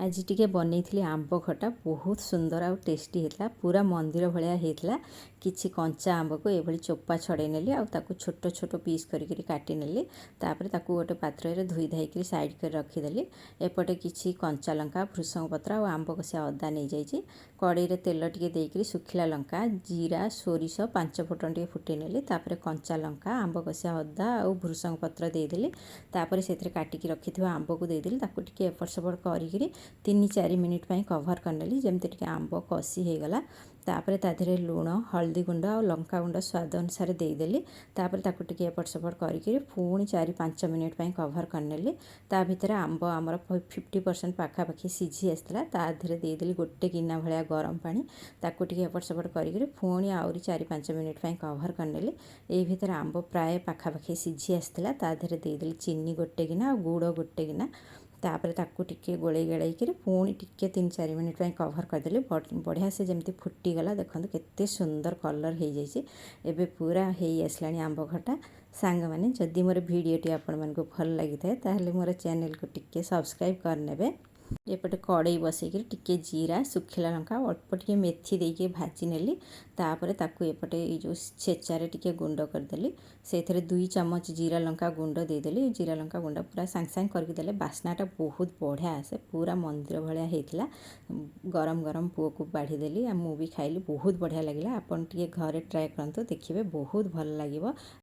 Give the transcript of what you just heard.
आज टिके बनई आंब खटा बहुत सुंदर आउ टेस्टी होता पूरा मंदिर भाया होता। किछि कंचा आंब को ये चोपा छड़े नेली आउ छोट छोट पीस करके काटी नेली। तापर ताकू गोटे पात्र में धोई धाई साइड कर रखीदेली। एपटे किछि कंचा लंका भृषंग पत्र और आंब कषिया अदा नहीं जाइए। कड़ई रे तेल टिके देकरी सुखिला लंका जीरा सोरिष 5 फुटन टिके फुटे नेली। तापर कंचा लंका आंब कषिया अदा और भृषंग पत्र देदेली। तापर से काटिकी रखि आंब को देदेली। ताकू टिके एपट सेपट करी 3-4 मिनिट कवर करनेली जमती टिके आंब कषि हो गला। तापर ताधे लुण हल्दी गुंड और लंका गुंड स्वाद अनुसार देदेली। तापर ताकू टिके एपट सेपट करी पुणी 4-5 मिनिट कवर करनेली। ता भितर आंब आमर 50% पाखापाखि सीझी आसला। ताधे देदेली गोटे गिना भाया गरम पानी ताकू टिके एपट सेपट करी पुणी आहरी 4-5 मिनिट कवर करनेली। ये भितर आंब प्राय पाखापाखि सीझी आसला। ताधे देदेली चीनी गोटे गिना और गुड़ गोटे गिना। तापर ताकू टिके गोले गड़ाई पुणी टिके 3-4 मिनिट कवर करदेली। बढ़िया से जमती फुटीगला देखो केते सुंदर कलर हो जाइए। एबे पूरा हो आसला आंब खटा। सांग माने जदि मोर वीडियोटी आपण मानकु भल लगी थाए ताहले मोर चैनल को टिके सब्सक्राइब करनेबे। एपटे कड़ई बसैकि टिके जीरा सुखिला लंका अल्प टिके मेथी देके भाजी नेली। तापर ताकू एपटे जो छेचारे टिके गुंड करदेली। से 2 चम्मच जीरा लंका गुंड देदेली। जीरा लंका गुंड पूरा सांग सांग करके देले बास्नाटा बहुत बढ़िया आसे। पूरा मंदिर भाया होता। गरम गरम पुओ को बाढ़ी देली। मु भी खाइली बहुत बढ़िया लगिला। आपन टिके घरे ट्राए करंतु देखिबे बहुत भल लागिबो।